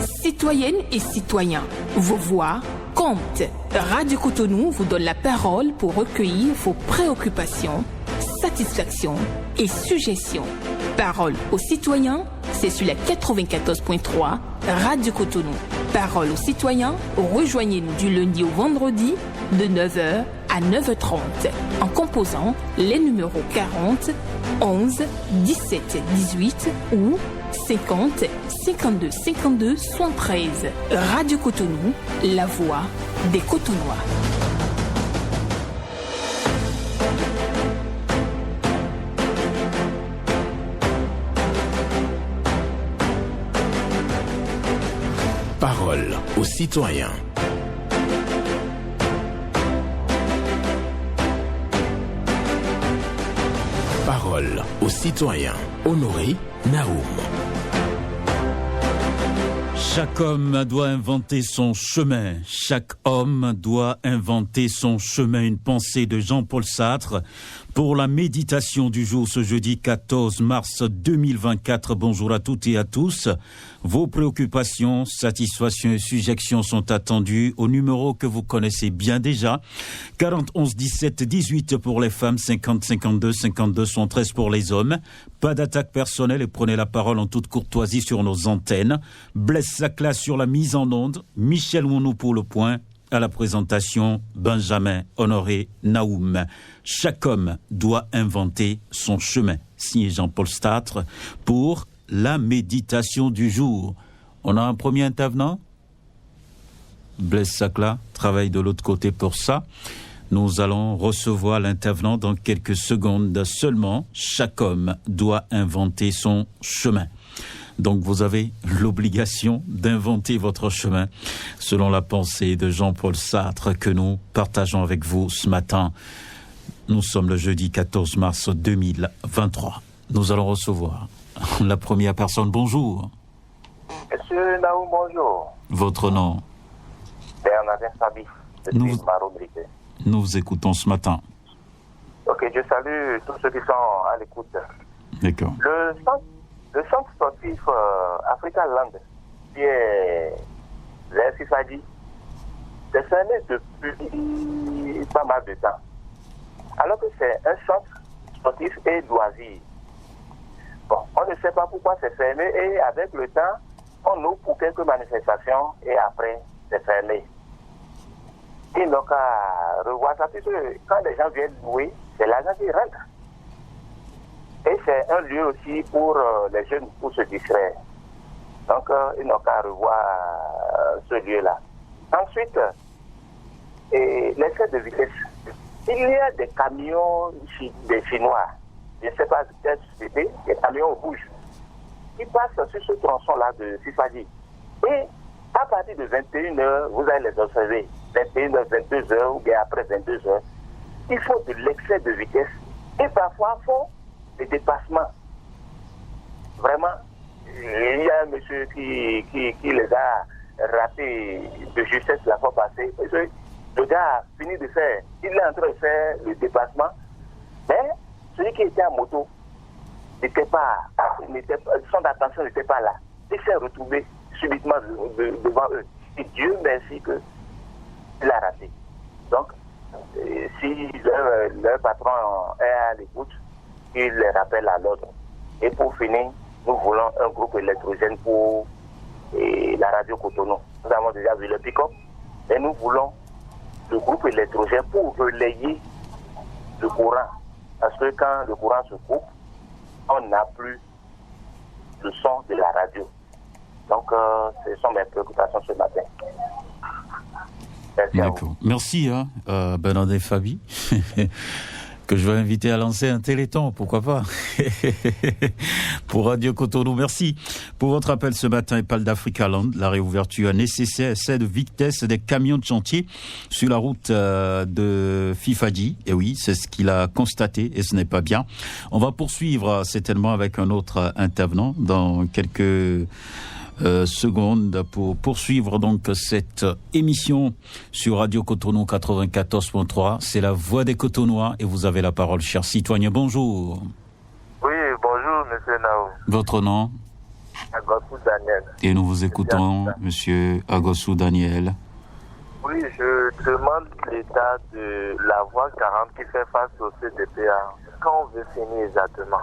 Citoyennes et citoyens, vos voix comptent. Radio Cotonou vous donne la parole pour recueillir vos préoccupations, satisfactions et suggestions. Parole aux citoyens, c'est sur la 94.3 Radio Cotonou. Parole aux citoyens, rejoignez-nous du lundi au vendredi de 9h à 9h30 en composant les numéros 40 11 17 18 ou 50 52 52 73. Radio Cotonou, la voix des Cotonois. Parole aux citoyens. Parole aux citoyens. Honoré Naoum. Chaque homme doit inventer son chemin. Chaque homme doit inventer son chemin. Une pensée de Jean-Paul Sartre pour la méditation du jour ce jeudi 14 mars 2024. Bonjour à toutes et à tous. Vos préoccupations, satisfactions et suggestions sont attendues au numéro que vous connaissez bien déjà. 40 11 17 18 pour les femmes, 50 52 52 73 pour les hommes. Pas d'attaque personnelle et prenez la parole en toute courtoisie sur nos antennes. Blaise Sacla sur la mise en onde. Michel Mounou pour le point. À la présentation, Benjamin Honoré Naoum. Chaque homme doit inventer son chemin. Signé Jean-Paul Sartre pour la méditation du jour. On a un premier intervenant. Blaise Sacla travaille de l'autre côté pour ça. Nous allons recevoir l'intervenant dans quelques secondes seulement. Chaque homme doit inventer son chemin. Donc vous avez l'obligation d'inventer votre chemin selon la pensée de Jean-Paul Sartre que nous partageons avec vous ce matin. Nous sommes le jeudi 14 mars 2023. Nous allons recevoir la première personne. Bonjour. Monsieur Naoum, bonjour. Votre nom? Bernardin Fabi, de Maro-Brité. Nous vous écoutons ce matin. Ok, je salue tous ceux qui sont à l'écoute. D'accord. Le centre sportif Africa Land, qui est le FIFADI, c'est fermé depuis pas mal de temps. Alors que c'est un centre sportif et loisir. Bon, on ne sait pas pourquoi c'est fermé et avec le temps, on ouvre pour quelques manifestations et après, c'est fermé. Et donc, à revoir ça, puisque quand les gens viennent louer, c'est l'argent qui rentre. Et c'est un lieu aussi pour les jeunes pour se distraire. Donc, ils n'ont qu'à revoir ce lieu-là. Ensuite, l'excès de vitesse. Il y a des camions des Chinois, je ne sais pas quelle société, des camions rouges, qui passent sur ce tronçon-là de Fifadi. Et à partir de 21h, vous allez les observer. 21h, 22h ou bien après 22h. Il faut de l'excès de vitesse. Et parfois, il faut des dépassements. Vraiment, il y a un monsieur qui les a ratés de justesse la fois passée. Le gars a fini de faire, il est en train de faire le dépassement, mais celui qui était en moto son attention n'était pas là. Il s'est retrouvé subitement devant eux. Et Dieu merci qu'il a raté. Donc, si leur patron est à l'écoute, il les rappelle à l'ordre. Et pour finir, nous voulons un groupe électrogène pour la radio Cotonou. Nous avons déjà vu le pick-up, et nous voulons le groupe électrogène pour relayer le courant. Parce que quand le courant se coupe, on n'a plus le son de la radio. Donc, ce sont mes préoccupations ce matin. Merci. D'accord. Merci, Bernardin Fabi. Que je vais inviter à lancer un téléthon, pourquoi pas. Pour Radio Cotonou, merci pour votre appel ce matin. Et parle d'Africa Land, la réouverture nécessaire, c'est de vitesse des camions de chantier sur la route de Fifadi. Et oui, c'est ce qu'il a constaté et ce n'est pas bien. On va poursuivre certainement avec un autre intervenant dans quelques secondes pour poursuivre donc cette émission sur Radio Cotonou 94.3. C'est la voix des Cotonois et vous avez la parole, chers citoyens. Bonjour. Oui, bonjour, monsieur Nao. Votre nom? Agossou Daniel. Et nous vous écoutons, Monsieur Agossou Daniel. Oui, je demande l'état de la voie 40 qui fait face au CDPA. Quand on veut finir exactement,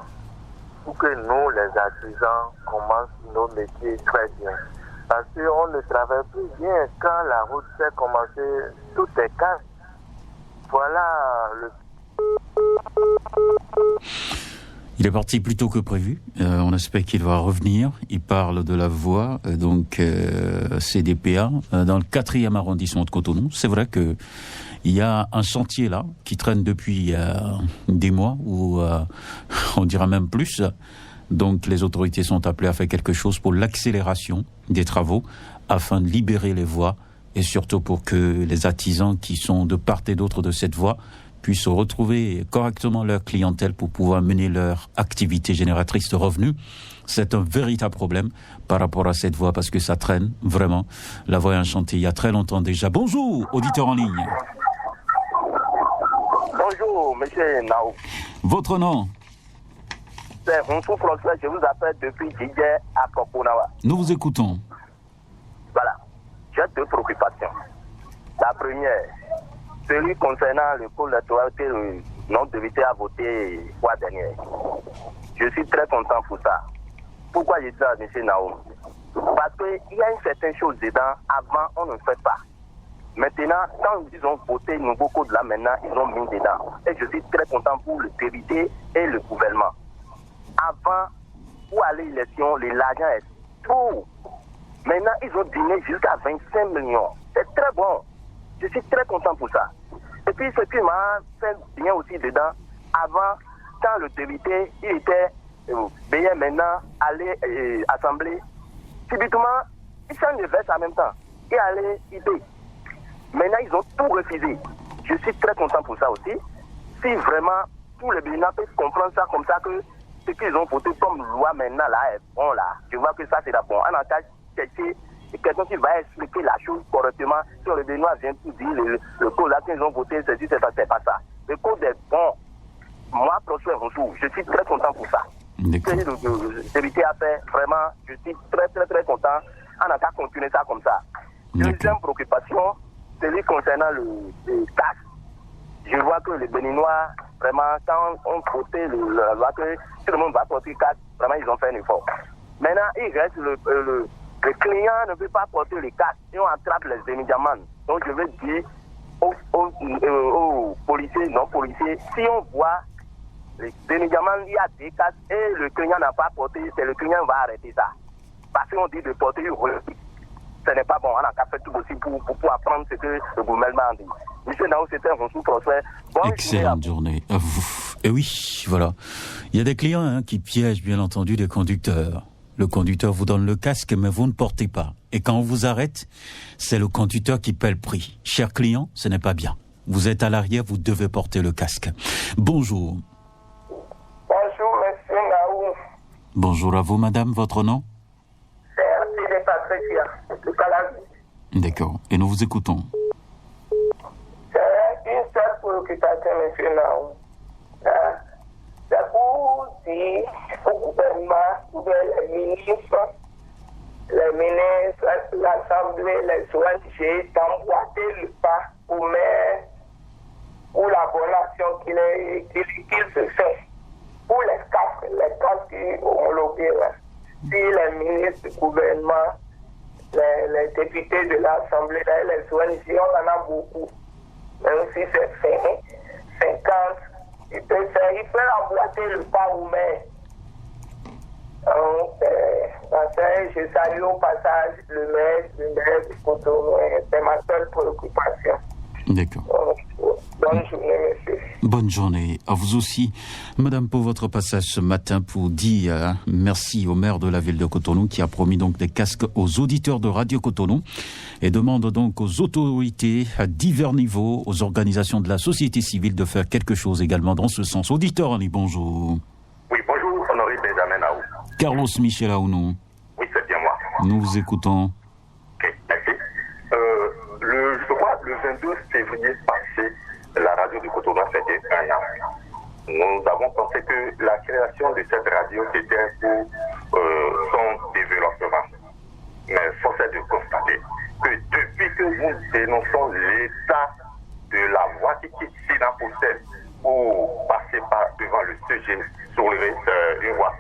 pour que nous, les artisans, commencent nos métiers très bien. Parce qu'on ne travaille plus bien. Quand la route fait commencer, tout est casse. Voilà le... Il est parti plus tôt que prévu. On espère qu'il va revenir. Il parle de la voie CDPA dans le 4e arrondissement de Cotonou. C'est vrai que il y a un chantier là qui traîne depuis des mois ou on dira même plus. Donc les autorités sont appelées à faire quelque chose pour l'accélération des travaux afin de libérer les voies et surtout pour que les artisans qui sont de part et d'autre de cette voie puissent retrouver correctement leur clientèle pour pouvoir mener leur activité génératrice de revenus. C'est un véritable problème par rapport à cette voie parce que ça traîne vraiment. La voie est enchantée il y a très longtemps déjà. Bonjour, auditeur en ligne. Bonjour, monsieur Nao. Votre nom? C'est Ronsou François, je vous appelle depuis Djidje à Koponawa. Nous vous écoutons. Voilà, j'ai 2 préoccupations. La première, celui concernant le pôle électoral que le non-député a voté le mois dernier. Je suis très content pour ça. Pourquoi je dis ça à M. Naoum? Parce qu'il y a une certaine chose dedans, avant on ne fait pas. Maintenant, quand ils ont voté nouveau code là maintenant, ils ont mis dedans. Et je suis très content pour le député et le gouvernement. Avant, pour aller à l'élection, l'argent est trop. Maintenant, ils ont diminué jusqu'à 25 millions. C'est très bon. Je suis très content pour ça. Et puis, ce qui m'a fait bien aussi dedans, avant, quand le député, il était payé maintenant, aller assembler, subitement, il s'en verse en même temps. Il allait y payer. Maintenant, ils ont tout refusé. Je suis très content pour ça aussi. Si vraiment, tous les Béninois peuvent comprendre ça comme ça, que ce qu'ils ont voté comme loi maintenant, là, est bon, là. Je vois que ça, c'est la bon. En tant que quelqu'un qui va expliquer la chose correctement, si le Béninois vient tout dire, le code là qu'ils ont voté, c'est pas ça. Le code est bon. Moi, Prosper Ronsou, je suis très content pour ça. Ce que le député a fait, vraiment, je suis très, très, très content. On a qu'à continuer ça comme ça. Deuxième préoccupation, celui concernant le taxe. Je vois que les Béninois, vraiment, quand on votait la loi que tout le monde va porter le casque, vraiment, ils ont fait un effort. Maintenant, il reste le client ne veut pas porter le casque et on attrape les médicaments. Donc, je veux dire aux policiers, non-policiers, si on voit les médicaments, il y a des casques et le client n'a pas porté, c'est le client qui va arrêter ça. Parce qu'on dit de porter une relève. Ce n'est pas bon. On a qu'à faire tout possible pour apprendre ce que le gouvernement a dit. Monsieur Nao, c'était un Ronsou Prosper. Excellente journée à vous. Et oui, voilà. Il y a des clients qui piègent, bien entendu, des conducteurs. Le conducteur vous donne le casque, mais vous ne portez pas. Et quand on vous arrête, c'est le conducteur qui paie le prix. Cher client, ce n'est pas bien. Vous êtes à l'arrière, vous devez porter le casque. Bonjour. Bonjour, monsieur Naou. Bonjour à vous, madame. Votre nom? C'est Patricia, de Calavi. D'accord. Et nous vous écoutons. C'est une seule préoccupation, monsieur Naou. C'est pour dire au gouvernement, les ministres, l'Assemblée, les ONG, d'emboîter le pas pour la bonne action qu'il se fait. Pour les casques homologués, là. Si les ministres du gouvernement, les députés de l'Assemblée, les ONG, on en a beaucoup. Même si c'est 50, il peut emboîter le pas ou mais. Donc, je salue au passage le maire du Cotonou, c'est ma seule préoccupation. D'accord. Bonne journée, monsieur. Bonne journée à vous aussi, madame, pour votre passage ce matin pour dire merci au maire de la ville de Cotonou qui a promis donc des casques aux auditeurs de Radio Cotonou et demande donc aux autorités à divers niveaux, aux organisations de la société civile de faire quelque chose également dans ce sens. Auditeur, Annie, bonjour. Oui, bonjour, honoré Benjamin Naou. Carlos Michel Aounou. Oui, c'est bien moi. Nous vous écoutons. Ok, merci. Je crois le 22 février passé, la radio du Cotonou a fêté 1 an. Nous avons pensé que la création de cette radio, c'était pour son développement. Mais force est de constater que depuis que nous dénonçons l'état de la voie qui quitte Sinapostel pour passer devant le CG sur une voie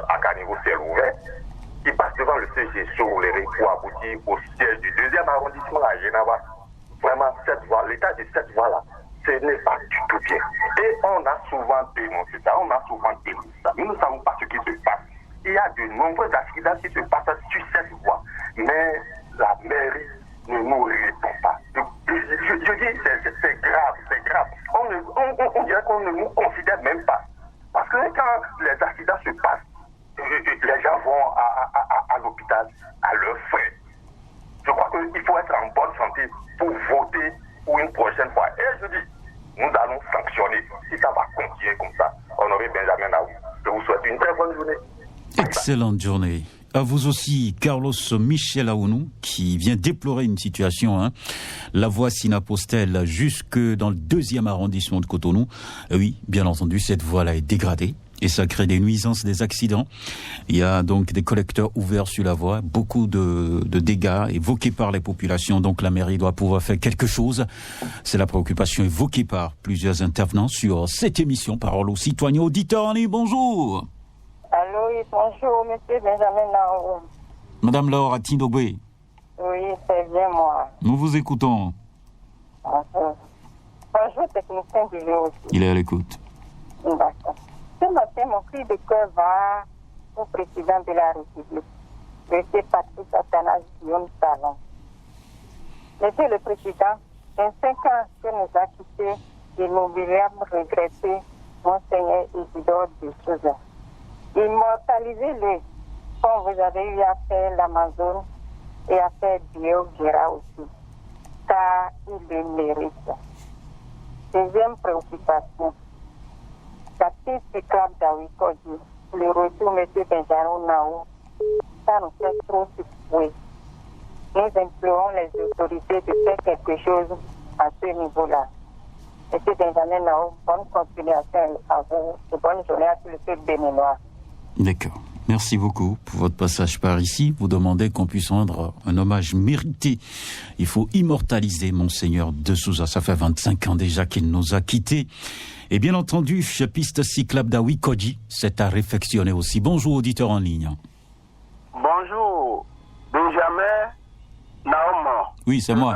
à caniveau ciel ouvert, qui passe devant le CG sur pour aboutir au siège du 2e arrondissement à Genava, vraiment cette voie, l'état de cette voie-là, ce n'est pas du tout bien. Et on a souvent dénoncé ça, Nous ne savons pas ce qui se passe. Il y a de nombreux accidents qui se passent sur cette voie. Mais la mairie ne nous répond pas. Je dis, c'est grave. On dirait qu'on ne nous considère même pas. Parce que quand les accidents se passent, les gens vont à l'hôpital à leurs frais. Je crois qu'il faut être en bonne santé pour voter pour une prochaine fois. Et je dis, nous allons sanctionner. Si ça va continuer comme ça, Honoré Benjamin Naou, je vous souhaite une très bonne journée. Excellente journée. À vous aussi, Carlos Michel Aounou, qui vient déplorer une situation, la voie Sinapostel jusque dans le 2e arrondissement de Cotonou. Oui, bien entendu, cette voie-là est dégradée et ça crée des nuisances, des accidents. Il y a donc des collecteurs ouverts sur la voie, beaucoup de dégâts évoqués par les populations. Donc la mairie doit pouvoir faire quelque chose. C'est la préoccupation évoquée par plusieurs intervenants sur cette émission. Parole aux citoyens auditeurs en ligne. Bonjour. Allô, oui, bonjour, monsieur Benjamin Naou. Madame Laura Tindogwe. Oui, c'est bien moi. Nous vous écoutons. Bonjour, technicien du jour aussi. Il est à l'écoute. D'accord. Ce matin, mon cri de cœur va au président de la République, M. Patrice Athanase Guillaume Talon. Monsieur le Président, 25 ans que nous a quittés et nous voulions regretter Monseigneur Isidore de Souza. Immortalisez-le, comme vous avez eu à faire l'Amazone et à faire Bio-Guerra aussi, car il le mérite. Deuxième préoccupation, la piste cyclable d'Awikoji, le retour M. Benjamin Naou, ça nous fait trop secouer. Nous implorons les autorités de faire quelque chose à ce niveau-là. M. Benjamin Naou, bonne continuation à vous et bonne journée à tout le peuple béninois. D'accord. Merci beaucoup pour votre passage par ici. Vous demandez qu'on puisse rendre un hommage mérité. Il faut immortaliser Monseigneur de Souza. Ça fait 25 ans déjà qu'il nous a quittés. Et bien entendu, piste cyclable d'Awikoji, c'est à réflexionner aussi. Bonjour, auditeur en ligne. Bonjour, Benjamin Naoum. Oui, c'est moi.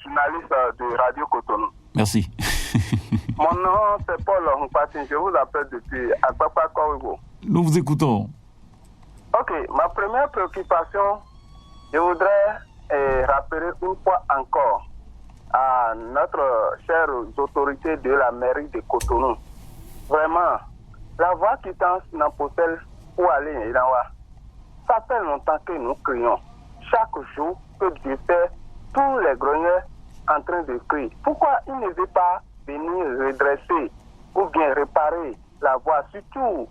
Journaliste de Radio Cotonou. Merci. Mon nom, c'est Paul Mpatin. Je vous appelle depuis Akpakpa Korigo. Nous vous écoutons. Ok, ma première préoccupation, je voudrais rappeler une fois encore à notre chère autorité de la mairie de Cotonou. Vraiment, la voie qui tend Sinapostel pour aller à Inawa, ça fait longtemps que nous crions. Chaque jour que Dieu fait, tous les grogneurs en train de crier. Pourquoi il ne veut pas venir redresser ou bien réparer la voie, surtout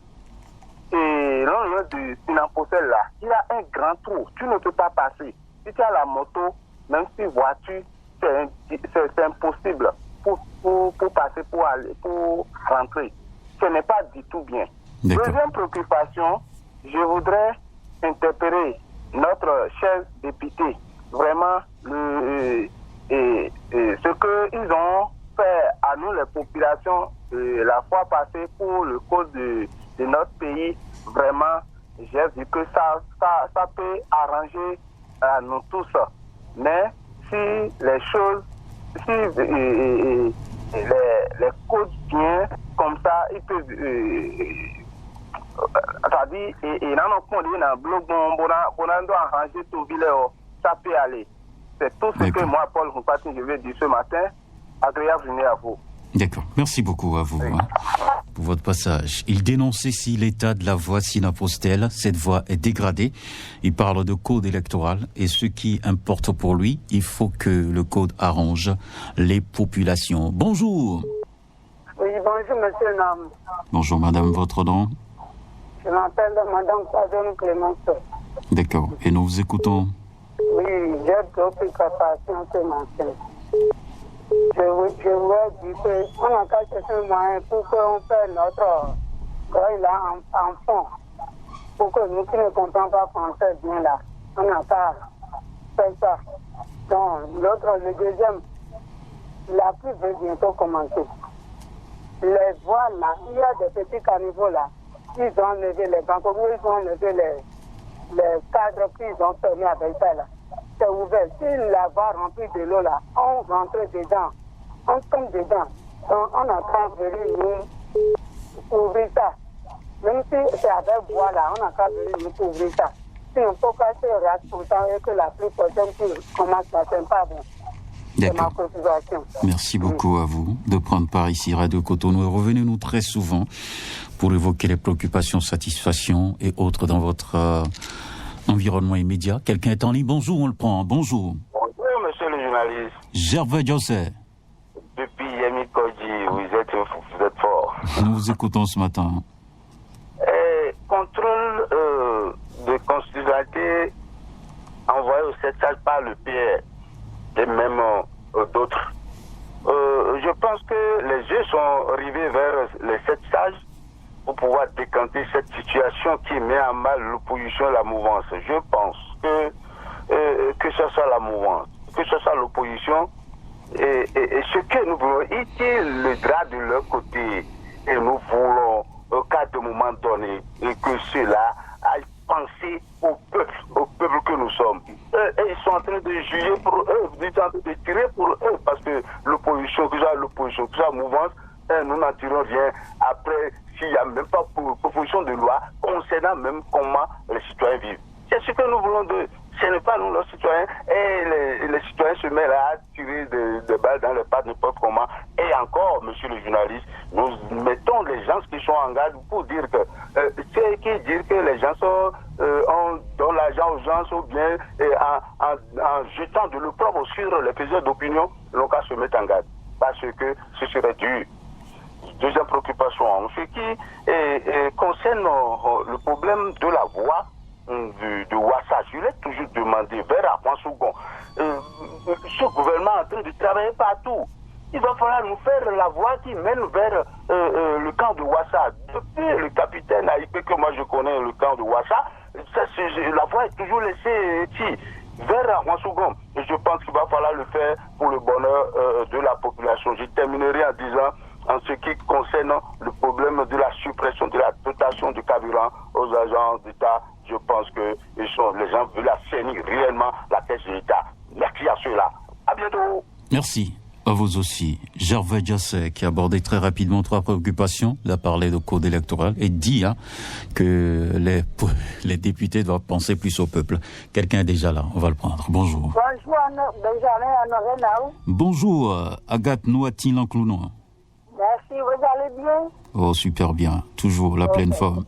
et l'enjeu du Sinapostel là, il a un grand trou, tu ne peux pas passer. Si tu as la moto, même si voiture, c'est impossible pour passer, pour rentrer. Ce n'est pas du tout bien. Deuxième préoccupation, je voudrais interpeller notre cher député. Vraiment, ce qu'ils ont fait à nous, les populations, la fois passée pour le cause de notre pays, vraiment, j'ai vu que ça peut arranger à nous tous. Mais si les choses, si les codes bien comme ça, ils peuvent, c'est-à-dire, et dans notre monde, on doit arranger tout ville, ça peut aller. C'est tout ce que moi, Paul Mpatin, je vais dire ce matin. Agréable journée à vous. D'accord. Merci beaucoup à vous pour votre passage. Il dénonce ici l'état de la voie Sinapostel. Cette voie est dégradée. Il parle de code électoral et ce qui importe pour lui, il faut que le code arrange les populations. Bonjour. Oui, bonjour monsieur Nam. Bonjour madame, votre nom? Je m'appelle madame Sadone Clémenceau. D'accord. Et nous vous écoutons? Oui, j'ai d'autres préoccupations ce matin. Je voudrais dire qu'on a qu'à chercher un moyen pour qu'on fasse notre là en fond. pour que nous qui ne comprenons pas français bien là, on n'a pas fait ça. Donc, le deuxième, la pluie veut bientôt commencer. Les voiles là, il y a des petits caniveaux là, ils ont levé les bancs, ils ont levé les cadres, puis ils ont fermé avec ça là. C'est ouvert. Si la voie remplie de l'eau là, on rentre dedans, on tombe dedans. Donc, on a qu'à venir nous ouvrir ça. Même si c'est avec bois là, on a qu'à venir nous ouvrir ça. Si on peut pas se rate pour ça et que la pluie prochaine commence à c'est pas bon. C'est ma préoccupation. Merci beaucoup à vous de prendre part ici Radio Cotonou et revenez-nous très souvent pour évoquer les préoccupations, satisfactions et autres dans votre environnement immédiat. Quelqu'un est en ligne. Bonjour, on le prend. Bonjour. Bonjour, monsieur le journaliste. Gervais José. Depuis Yemi Kodji, vous êtes fort. Nous vous écoutons ce matin. Contrôle de consularité envoyé au 7 sages par le PR et même d'autres. Je pense que les yeux sont rivés vers les 7 sages pour pouvoir décanter cette situation qui met à mal l'opposition et la mouvance. Je pense que ce soit la mouvance, que ce soit l'opposition, et ce que nous voulons, est le drap de leur côté, et nous voulons, au cas de moment donné, et que cela aille penser au peuple que nous sommes. Ils sont en train de juger pour eux, ils sont en train de tirer pour eux, parce que l'opposition, que ce soit mouvance, nous n'en tirons rien après s'il n'y a même pas proposition de loi concernant même comment les citoyens vivent. C'est ce que nous voulons d'eux. Ce n'est pas nous, les citoyens, et les citoyens se mettent là à tirer des balles dans les pattes n'importe comment. Et encore, monsieur le journaliste, nous mettons les gens qui sont en garde pour dire que c'est qui dire que les gens on donne l'argent aux gens ou bien en jetant de l'opprobre sur les faiseurs d'opinion, l'on va se mettre en garde. Parce que ce serait dur. Deuxième préoccupation, ce qui concerne le problème de la voie de Ouassa, je l'ai toujours demandé vers Afouan-Sougon. Ce gouvernement est en train de travailler partout. Il va falloir nous faire la voie qui mène vers le camp de Ouassa. Depuis le capitaine Aïpé, que moi je connais le camp de Ouassa, la voie est toujours laissée ici, vers Afouan-Sougon. Et je pense qu'il va falloir le faire pour le bonheur de la population. Je terminerai en disant, en ce qui concerne le problème de la suppression de la dotation de carburant aux agents d'État, je pense que les gens veulent assainir réellement la caisse de l'État. Merci à ceux-là. À bientôt. Merci. À vous aussi. Gervais José, qui a abordé très rapidement 3 préoccupations. Il a parlé de code électoral et dit que les députés doivent penser plus au peuple. Quelqu'un est déjà là. On va le prendre. Bonjour. Bonjour, Benjamin Honoré Naou. Bonjour, Agathe Nouatine Lanclounois. Merci, vous allez bien? Oh, super bien. Toujours la pleine forme.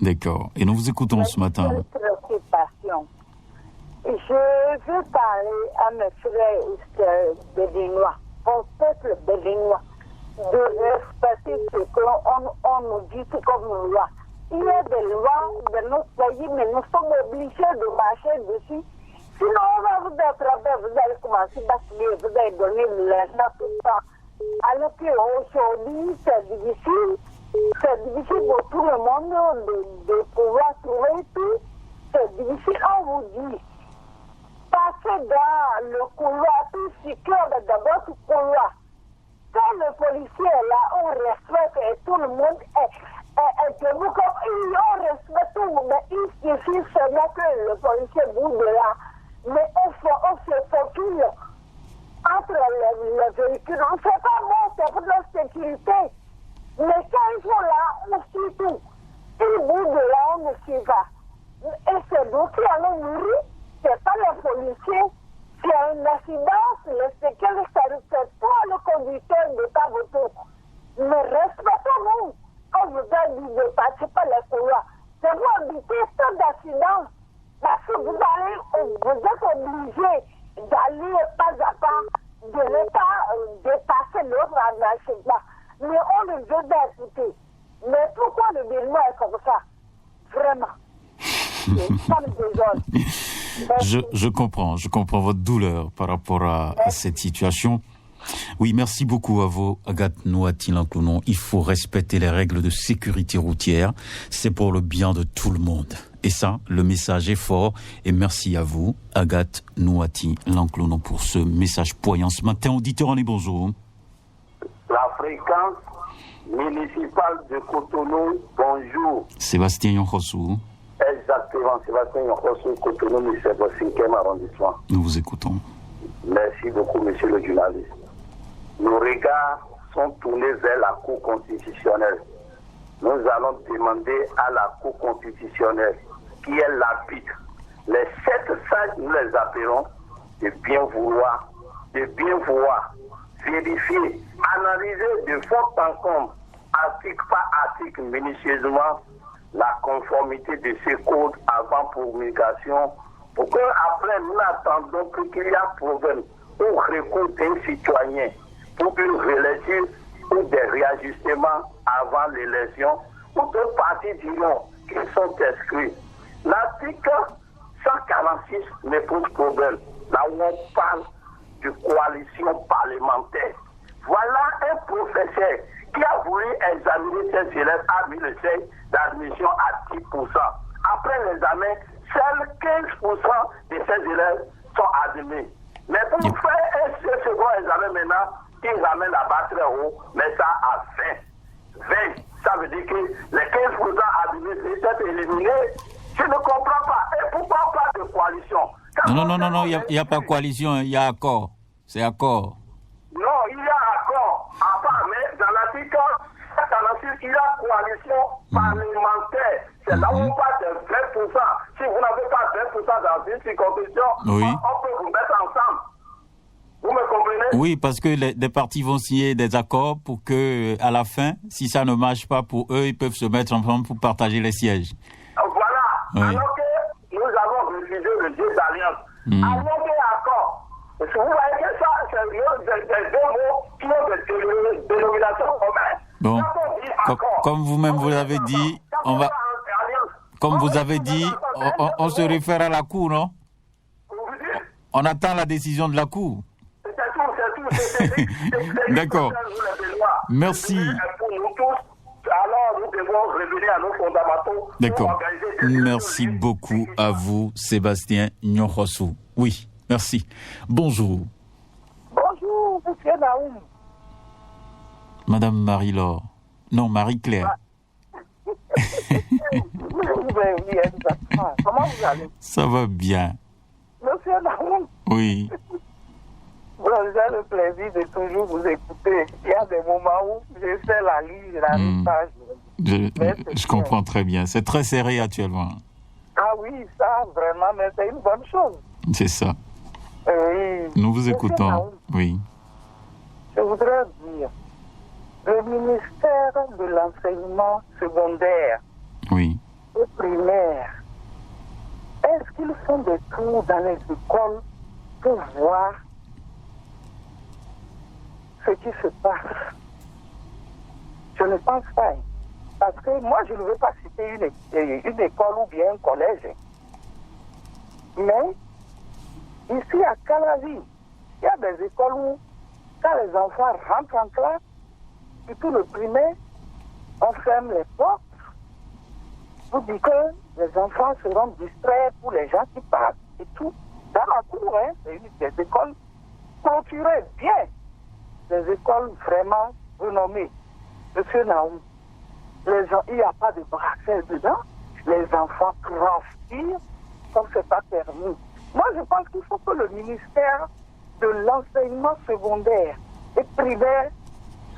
D'accord. Et nous vous écoutons ce matin. Préoccupation. Je veux parler à mes frères béninois, au peuple béninois, de respecter ce qu'on nous dit comme loi. Il y a des lois de notre pays, mais nous sommes obligés de marcher dessus. Sinon, on va vous attraper, vous allez commencer à basculer, vous allez donner l'argent tout le temps. Alors qu'aujourd'hui, c'est difficile. C'est difficile pour tout le monde de pouvoir trouver tout. C'est difficile, on vous dit. Passez dans le couloir, tout sécure d'abord ce couloir. Quand le policier est là, on respecte et tout le monde est debout comme on respecte tout, mais il suffit seulement que le policier bouge de là. Mais on se focus entre les véhicules. On ne fait pas bon, c'est pour la sécurité. Mais quand ils sont là, on suit tout. Ils bougent de là, on ne suit pas. Et c'est nous qui allons mourir. C'est pas les policiers. S'il y a un accident, le sécurité, c'est pas le conducteur de ta moto. Mais respectez-nous. On vous a dit de passer par les couloirs. C'est pour éviter tant d'accidents. Parce que vous êtes obligés d'aller pas à pas, de ne pas dépasser l'autre engagement. Mais on le veut d'écouter. Mais pourquoi le Bénin est comme ça? Vraiment. Ça me désole. Je comprends votre douleur par rapport à cette situation. Oui, merci beaucoup à vous, Agathe Nouati-Lanclounon. Il faut respecter les règles de sécurité routière. C'est pour le bien de tout le monde. Et ça, le message est fort. Et merci à vous, Agathe Nouati-Lanclounon, pour ce message poignant ce matin. Auditeur, en est bonjour. La fréquence municipale de Cotonou, bonjour. Sébastien Yonkosu. Exactement, Sébastien Yonkosu, Cotonou, monsieur le 5e arrondissement. Nous vous écoutons. Merci beaucoup, monsieur le journaliste. Nos regards sont tournés vers la Cour constitutionnelle. Nous allons demander à la Cour constitutionnelle, qui est l'arbitre, les 7 sages, nous les appelons, de bien vouloir, vérifier, analyser de fond en comble, article par article, minutieusement, la conformité de ces codes avant promulgation, pour qu'après nous n'attendons plus qu'il y a problème ou recours d'un citoyen pour une relecture ou des réajustements avant l'élection, ou d'autres partis diront qu'ils sont inscrits. L'article 146 ne pose problème, là où on parle de coalition parlementaire. Voilà un professeur qui a voulu examiner ses élèves, a mis le seuil d'admission à 10%. Après l'examen, seuls 15% de ces élèves sont admis. Mais pour faire un second examen maintenant, ils ramènent la barre très haut, mais ça à 20. Ça veut dire que les 15% admis sont éliminés. Je ne comprends pas. Et pourquoi pas de coalition? Non, il n'y a pas coalition, il y a accord. C'est accord. Non, il y a accord. Enfin, mais dans l'article 46, il y a coalition parlementaire. C'est là où on parle de 20%. Si vous n'avez pas 20% dans une circonscription, oui, on peut vous mettre ensemble. Vous me comprenez? Oui, parce que les partis vont signer des accords pour que, à la fin, si ça ne marche pas pour eux, ils peuvent se mettre ensemble pour partager les sièges. Voilà. Oui. Alors que nous avons refusé le jeu d'alliance. Allons qu'il accord. Vous voyez que ça, c'est des deux mots qui ont des dénominations communes. Bon, comme vous-même vous l'avez dit, on va, comme vous avez dit, on se réfère à la Cour, non? On attend la décision de la Cour. C'est tout. D'accord. Merci. Alors, nous devons revenir à nos fondamentaux. D'accord. Merci beaucoup à vous, Sébastien Nyonkosu. Oui, merci. Bonjour. Bonjour, monsieur Naoum. Madame Marie-Laure. Non, Marie-Claire. Oui, exactement. Comment vous allez? Ça va bien. Monsieur Naoum. Oui. J'ai le plaisir de toujours vous écouter. Il y a des moments où je fais la ligne, la pas. Je comprends très bien. C'est très serré actuellement. Ah oui, ça, vraiment, mais c'est une bonne chose. C'est ça. Oui. Nous vous écoutons. Oui. Je voudrais dire, le ministère de l'enseignement secondaire oui, et primaire, est-ce qu'ils font des tours dans les écoles pour voir ce qui se passe? Je ne pense pas. Parce que moi, je ne veux pas citer une école ou bien un collège. Mais ici à Calavi, il y a des écoles où, quand les enfants rentrent en classe, surtout le primaire, on ferme les portes. Vous dites que les enfants seront distraits pour les gens qui partent et tout. Dans la cour, hein, c'est des écoles clôturées bien. Des écoles vraiment renommées. Monsieur Naoum, il n'y a pas de bracelet dedans. Les enfants transpirent comme c'est pas permis. Moi, je pense qu'il faut que le ministère de l'enseignement secondaire et primaire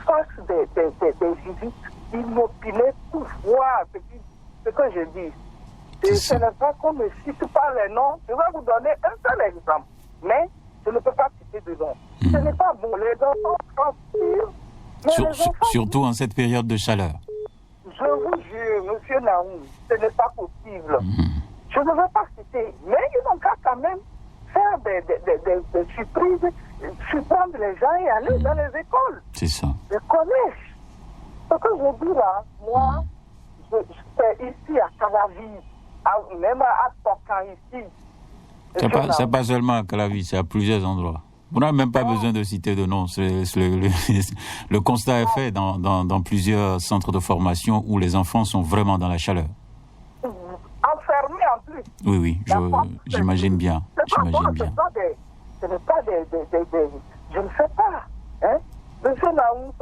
fasse des visites inopinées pour voir ce que je dis. Et ce n'est pas qu'on ne cite pas les noms. Je vais vous donner un seul exemple. Mais je ne peux pas citer de nom. Ce n'est pas bon. Les enfants transpirent. Surtout en cette période de chaleur. Je vous jure, monsieur Naoum, ce n'est pas possible. Je ne veux pas citer. Mais ils n'ont qu'à quand même faire des surprises, surprendre les gens et aller dans les écoles. C'est ça. Les collèges. Ce que je dis là, moi, c'est ici à Calavi, même à Tocan ici. C'est pas seulement à Calavi, c'est à plusieurs endroits. Vous n'avez même pas besoin de citer de nom. Le constat est fait dans plusieurs centres de formation où les enfants sont vraiment dans la chaleur. Enfermés en plus. Oui, j'imagine bien. Ce n'est pas des... Je ne sais pas. Hein? Monsieur Naou,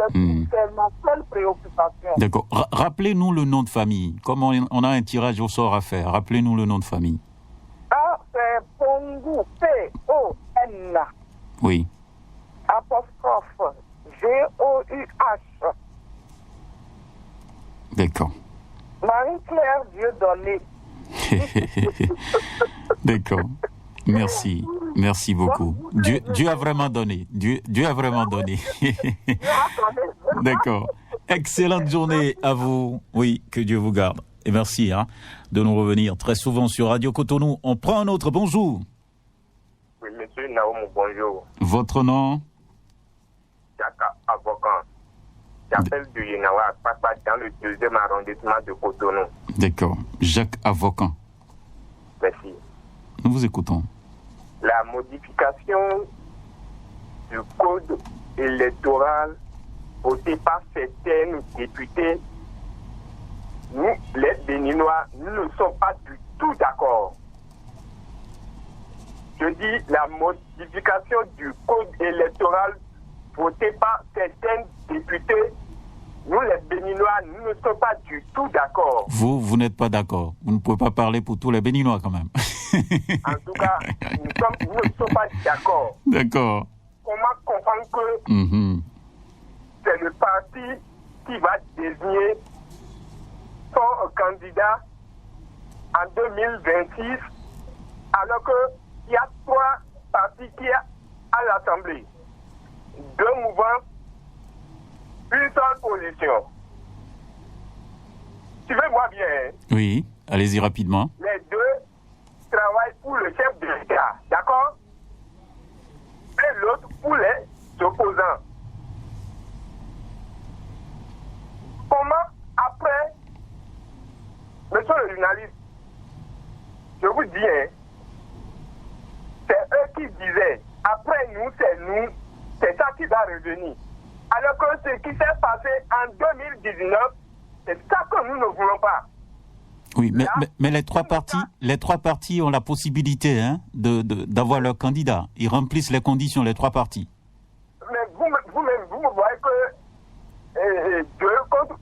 c'est ma seule préoccupation. D'accord. Rappelez-nous le nom de famille. Comme on a un tirage au sort à faire, rappelez-nous le nom de famille. Ah, c'est Pongou, P-O-N. Oui. Apostrophe, G-O-U-H. D'accord. Marie-Claire Dieudonné. D'accord. Merci beaucoup. Dieu a vraiment donné. Dieu a vraiment donné. D'accord. Excellente journée à vous. Oui, que Dieu vous garde. Et merci de nous revenir très souvent sur Radio Cotonou. On prend un autre. Bonjour. Oui, monsieur Naoum, bonjour. Votre nom? Jacques Avocat. J'appelle du Yenawa, papa, dans le 2e arrondissement de Cotonou. D'accord. Jacques Avocat. Merci. Nous vous écoutons. La modification du code électoral voté par certains députés, nous, les Béninois, nous ne sommes pas du tout d'accord. Je dis la modification du code électoral voté par certains députés, nous, les Béninois, nous ne sommes pas du tout d'accord. Vous n'êtes pas d'accord. Vous ne pouvez pas parler pour tous les Béninois quand même. En tout cas, nous ne sommes pas d'accord. D'accord. Comment comprendre que c'est le parti qui va désigner son candidat en 2026, alors qu'il y a 3 partis qui sont à l'Assemblée. 2 mouvements, une seule position. Suivez-moi bien. Oui, allez-y rapidement. Les 2 travaillent pour le chef de l'État, d'accord? Et l'autre pour les opposants. Comment, après, monsieur le journaliste, je vous dis, c'est eux qui disaient, après nous, c'est ça qui va revenir. Alors que ce qui s'est passé en 2019, c'est ça que nous ne voulons pas. Oui, mais les trois partis ont la possibilité d'avoir leur candidat. Ils remplissent les conditions, les 3 partis. Mais vous-même, vous voyez que 2 contre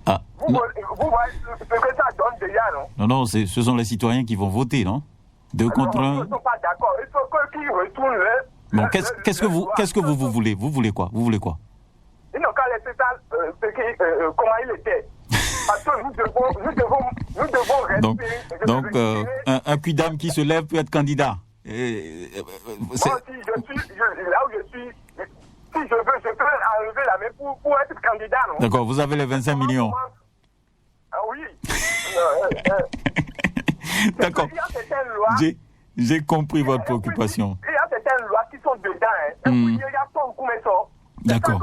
1, vous voyez ce que ça donne déjà, non? Non, ce sont les citoyens qui vont voter, non? 2 contre 1. Ils ne sont pas d'accord. Il faut qu'ils retournent Bon, qu'est-ce que vous voulez? Vous voulez quoi? Ils n'ont qu'à laisser ça comment il était. Parce que nous devons rester. Donc un quidam qui se lève peut être candidat. Moi aussi, là où je suis, si je veux, je peux enlever la main pour être candidat, non? D'accord, vous avez les 25 millions. Ah oui. D'accord. J'ai compris votre préoccupation. Il y a certaines lois qui sont dedans. Il y a pas beaucoup, mais ça. D'accord.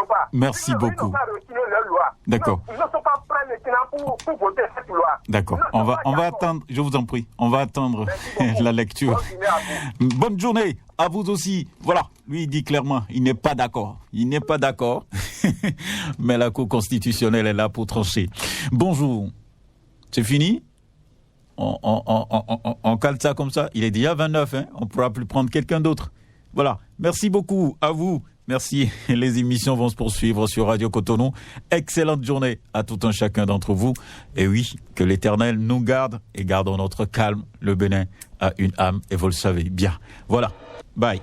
Pas. Merci beaucoup. D'accord. Ils ne sont pas prêts maintenant pour voter cette loi. D'accord. On va attendre, je vous en prie, on va attendre la lecture. Bonne journée à vous aussi. Voilà, lui il dit clairement, il n'est pas d'accord. Mais la Cour constitutionnelle est là pour trancher. Bonjour. C'est fini? On cale ça comme ça. Il est déjà 29, on ne pourra plus prendre quelqu'un d'autre. Voilà. Merci beaucoup à vous. Merci. Les émissions vont se poursuivre sur Radio Cotonou. Excellente journée à tout un chacun d'entre vous. Et oui, que l'Éternel nous garde et gardons notre calme. Le Bénin a une âme et vous le savez bien. Voilà. Bye.